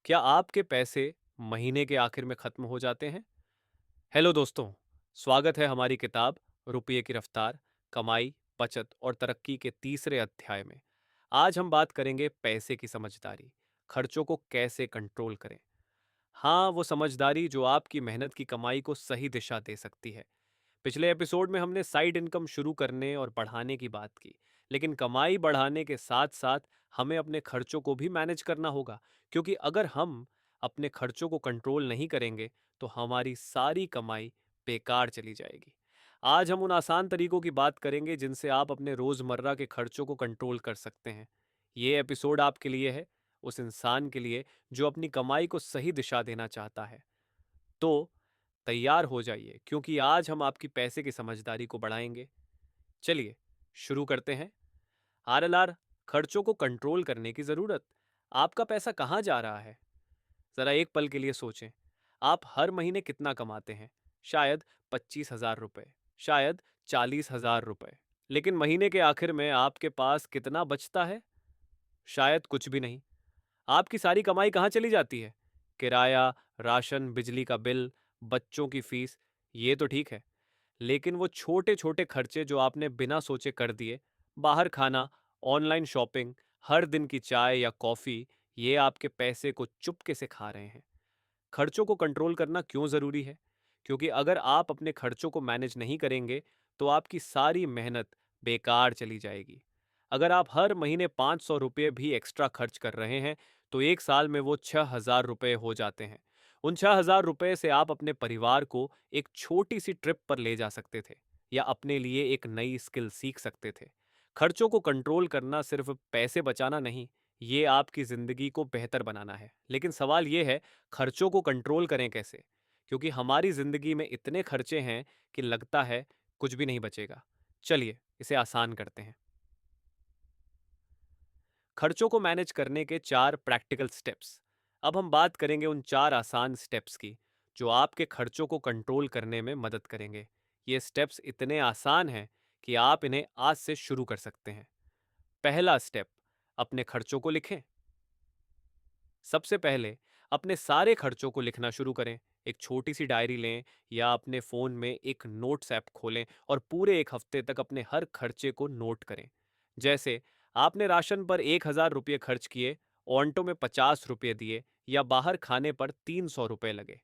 क्या आपके पैसे महीने के आखिर में खत्म हो जाते हैं? हेलो दोस्तों, स्वागत है हमारी किताब रुपये की रफ्तार, कमाई, बचत और तरक्की के तीसरे अध्याय में। आज हम बात करेंगे पैसे की समझदारी, खर्चों को कैसे कंट्रोल करें। हाँ, वो समझदारी जो आपकी मेहनत की कमाई को सही दिशा दे सकती है। पिछले एपिसोड में हमने साइड इनकम शुरू करने और बढ़ाने की बात की, लेकिन कमाई बढ़ाने के साथ साथ हमें अपने खर्चों को भी मैनेज करना होगा, क्योंकि अगर हम अपने खर्चों को कंट्रोल नहीं करेंगे तो हमारी सारी कमाई बेकार चली जाएगी। आज हम उन आसान तरीकों की बात करेंगे जिनसे आप अपने रोजमर्रा के खर्चों को कंट्रोल कर सकते हैं। ये एपिसोड आपके लिए है, उस इंसान के लिए जो अपनी कमाई को सही दिशा देना चाहता है। तो तैयार हो जाइए, क्योंकि आज हम आपकी पैसे की समझदारी को बढ़ाएंगे। चलिए शुरू करते हैं। आरएलआर, खर्चों को कंट्रोल करने की जरूरत। आपका पैसा कहाँ जा रहा है? जरा एक पल के लिए सोचें। आप हर महीने कितना कमाते हैं? शायद 25,000 रुपए, शायद 40,000 रुपए। लेकिन महीने के आखिर में आपके पास कितना बचता है? शायद कुछ भी नहीं। आपकी सारी कमाई कहाँ चली जाती है? किराया, राशन, बिजली का बिल, बच्चों की फीस। ये तो ठीक है, लेकिन वो छोटे छोटे खर्चे जो आपने बिना सोचे कर दिए, बाहर खाना, ऑनलाइन शॉपिंग, हर दिन की चाय या कॉफ़ी, ये आपके पैसे को चुपके से खा रहे हैं। खर्चों को कंट्रोल करना क्यों ज़रूरी है? क्योंकि अगर आप अपने खर्चों को मैनेज नहीं करेंगे तो आपकी सारी मेहनत बेकार चली जाएगी। अगर आप हर महीने 500 रुपये भी एक्स्ट्रा खर्च कर रहे हैं तो एक साल में वो 6,000 रुपये हो जाते हैं। उन 6,000 रुपये से आप अपने परिवार को एक छोटी सी ट्रिप पर ले जा सकते थे, या अपने लिए एक नई स्किल सीख सकते थे। खर्चों को कंट्रोल करना सिर्फ पैसे बचाना नहीं, ये आपकी ज़िंदगी को बेहतर बनाना है। लेकिन सवाल ये है, खर्चों को कंट्रोल करें कैसे? क्योंकि हमारी ज़िंदगी में इतने खर्चे हैं कि लगता है कुछ भी नहीं बचेगा। चलिए इसे आसान करते हैं। खर्चों को मैनेज करने के 4 प्रैक्टिकल स्टेप्स। अब हम बात करेंगे उन 4 आसान स्टेप्स की जो आपके खर्चों को कंट्रोल करने में मदद करेंगे। ये स्टेप्स इतने आसान हैं कि आप इन्हें आज से शुरू कर सकते हैं। पहला स्टेप, अपने खर्चों को लिखें। सबसे पहले अपने सारे खर्चों को लिखना शुरू करें। एक छोटी सी डायरी लें या अपने फ़ोन में एक नोट्स ऐप खोलें और पूरे एक हफ्ते तक अपने हर खर्चे को नोट करें। जैसे आपने राशन पर 1,000 रुपये खर्च किए, ऑन्टो में 50 रुपये दिए या बाहर खाने पर 300 रुपये लगे।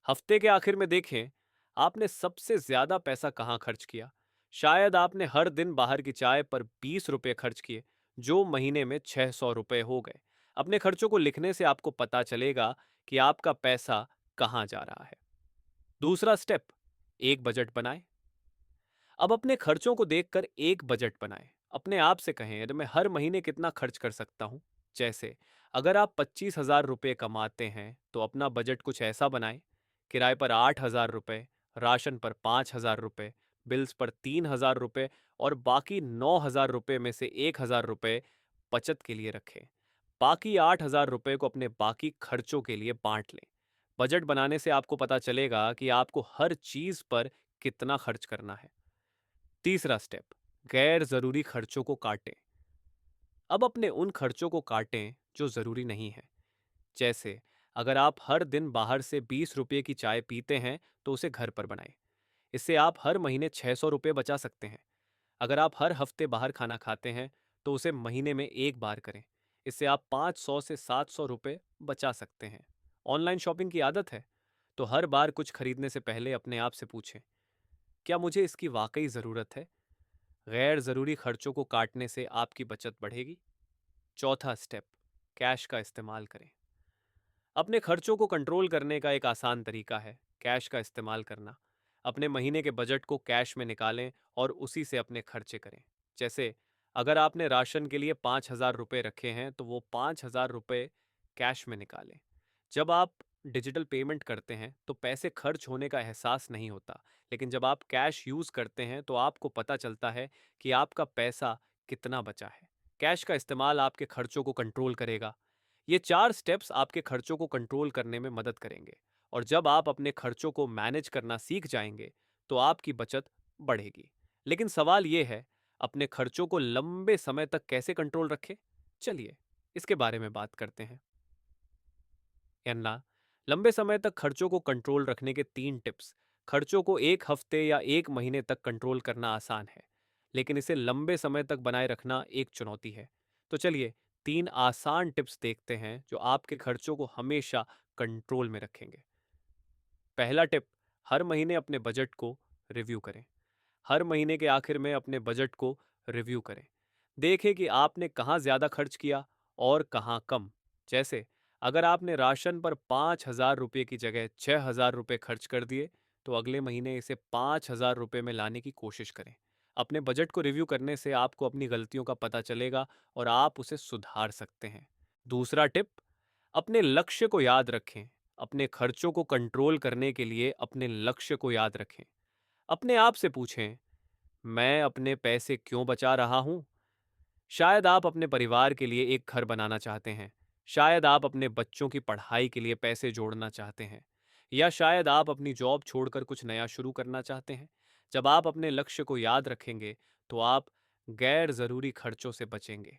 हफ्ते के आखिर में देखें, आपने सबसे ज़्यादा पैसा कहाँ खर्च किया। शायद आपने हर दिन बाहर की चाय पर 20 रुपये खर्च किए, जो महीने में 600 रुपये हो गए। अपने खर्चों को लिखने से आपको पता चलेगा कि आपका पैसा कहाँ जा रहा है। दूसरा स्टेप, एक बजट बनाएं। अब अपने खर्चों को देखकर एक बजट बनाएं। अपने आप से कहें, अरे मैं हर महीने कितना खर्च कर सकता हूँ। जैसे अगर आप 25,000 रुपये कमाते हैं तो अपना बजट कुछ ऐसा बनाएं। किराए पर 8,000 रुपये, राशन पर 5,000 रुपये, बिल्स पर 3,000 रुपये और बाकी 9,000 रुपये में से 1,000 रुपये बचत के लिए रखें। बाकी 8,000 रुपये को अपने बाकी खर्चों के लिए बांट लें। बजट बनाने से आपको पता चलेगा कि आपको हर चीज़ पर कितना खर्च करना है। तीसरा स्टेप, गैर जरूरी खर्चों को काटें। अब अपने उन खर्चों को काटें जो जरूरी नहीं है। जैसे अगर आप हर दिन बाहर से 20 रुपये की चाय पीते हैं तो उसे घर पर बनाएं। इससे आप हर महीने 600 रुपये बचा सकते हैं। अगर आप हर हफ्ते बाहर खाना खाते हैं तो उसे महीने में एक बार करें। इससे आप 500 से 700 रुपये बचा सकते हैं। ऑनलाइन शॉपिंग की आदत है तो हर बार कुछ खरीदने से पहले अपने आप से पूछें, क्या मुझे इसकी वाकई ज़रूरत है? गैर ज़रूरी खर्चों को काटने से आपकी बचत बढ़ेगी। चौथा स्टेप, कैश का इस्तेमाल करें। अपने खर्चों को कंट्रोल करने का एक आसान तरीका है कैश का इस्तेमाल करना। अपने महीने के बजट को कैश में निकालें और उसी से अपने खर्चे करें। जैसे अगर आपने राशन के लिए 5,000 रुपये रखे हैं तो वो 5,000 रुपये कैश में निकालें। जब आप डिजिटल पेमेंट करते हैं तो पैसे खर्च होने का एहसास नहीं होता, लेकिन जब आप कैश यूज़ करते हैं तो आपको पता चलता है कि आपका पैसा कितना बचा है। कैश का इस्तेमाल आपके खर्चों को कंट्रोल करेगा। ये 4 स्टेप्स आपके खर्चों को कंट्रोल करने में मदद करेंगे, और जब आप अपने खर्चों को मैनेज करना सीख जाएंगे तो आपकी बचत बढ़ेगी। लेकिन सवाल ये है, अपने खर्चों को लंबे समय तक कैसे कंट्रोल रखें? चलिए इसके बारे में बात करते हैं। अन्ना, लंबे समय तक खर्चों को कंट्रोल रखने के 3 टिप्स। खर्चों को 1 हफ्ते या 1 महीने तक कंट्रोल करना आसान है, लेकिन इसे लंबे समय तक बनाए रखना एक चुनौती है। तो चलिए 3 आसान टिप्स देखते हैं जो आपके खर्चों को हमेशा कंट्रोल में रखेंगे। पहला टिप, हर महीने अपने बजट को रिव्यू करें। हर महीने के आखिर में अपने बजट को रिव्यू करें। देखें कि आपने कहाँ ज़्यादा खर्च किया और कहाँ कम। जैसे अगर आपने राशन पर 5,000 रुपये की जगह 6,000 रुपये खर्च कर दिए, तो अगले महीने इसे 5,000 रुपये में लाने की कोशिश करें। अपने बजट को रिव्यू करने से आपको अपनी गलतियों का पता चलेगा और आप उसे सुधार सकते हैं। दूसरा टिप, अपने लक्ष्य को याद रखें। अपने खर्चों को कंट्रोल करने के लिए अपने लक्ष्य को याद रखें। अपने आप से पूछें, मैं अपने पैसे क्यों बचा रहा हूं? शायद आप अपने परिवार के लिए एक घर बनाना चाहते हैं। शायद आप अपने बच्चों की पढ़ाई के लिए पैसे जोड़ना चाहते हैं। या शायद आप अपनी जॉब छोड़कर कुछ नया शुरू करना चाहते हैं। जब आप अपने लक्ष्य को याद रखेंगे, तो आप गैर ज़रूरी खर्चों से बचेंगे।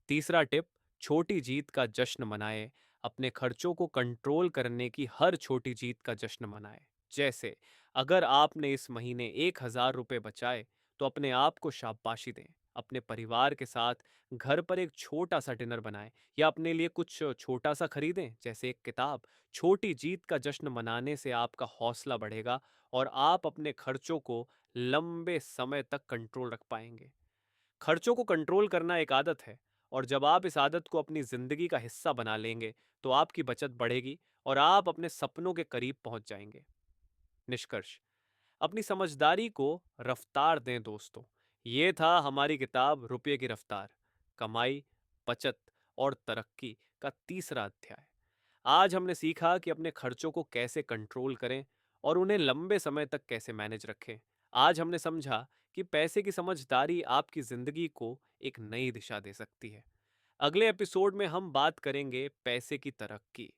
तीसरा टिप, छोटी जीत का जश्न मनाएं। अपने खर्चों को कंट्रोल करने की हर छोटी जीत का जश्न मनाएं। जैसे अगर आपने इस महीने 1,000 रुपये बचाए, तो अपने आप को शाबाशी दें। अपने परिवार के साथ घर पर एक छोटा सा डिनर बनाएं या अपने लिए कुछ छोटा सा खरीदें, जैसे एक किताब। छोटी जीत का जश्न मनाने से आपका हौसला बढ़ेगा और आप अपने खर्चों को लंबे समय तक कंट्रोल रख पाएंगे। खर्चों को कंट्रोल करना एक आदत है, और जब आप इस आदत को अपनी जिंदगी का हिस्सा बना लेंगे, तो आपकी बचत बढ़ेगी और आप अपने सपनों के करीब पहुंच जाएंगे। निष्कर्ष, अपनी समझदारी को रफ्तार दें दोस्तों। ये था हमारी किताब रुपये की रफ्तार, कमाई, बचत और तरक्की का तीसरा अध्याय। आज हमने सीखा कि अपने खर्चों को कैसे कंट्रोल करें और उन्हें लंबे समय तक कैसे मैनेज रखें। आज हमने समझा कि पैसे की समझदारी आपकी जिंदगी को एक नई दिशा दे सकती है। अगले एपिसोड में हम बात करेंगे पैसे की तरक्की,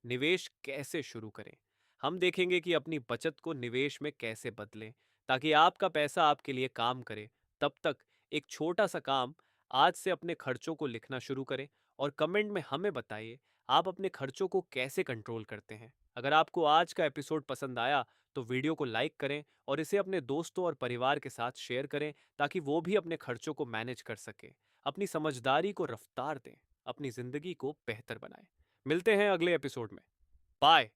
निवेश कैसे शुरू करें। हम देखेंगे कि अपनी बचत को निवेश में कैसे बदलें, ताकि आपका पैसा आपके लिए काम करे। तब तक एक छोटा सा काम, आज से अपने खर्चों को लिखना शुरू करें और कमेंट में हमें बताइए आप अपने खर्चों को कैसे कंट्रोल करते हैं। अगर आपको आज का एपिसोड पसंद आया, तो वीडियो को लाइक करें और इसे अपने दोस्तों और परिवार के साथ शेयर करें, ताकि वो भी अपने खर्चों को मैनेज कर सके। अपनी समझदारी को रफ्तार दें, अपनी जिंदगी को बेहतर बनाएं। मिलते हैं अगले एपिसोड में। बाय।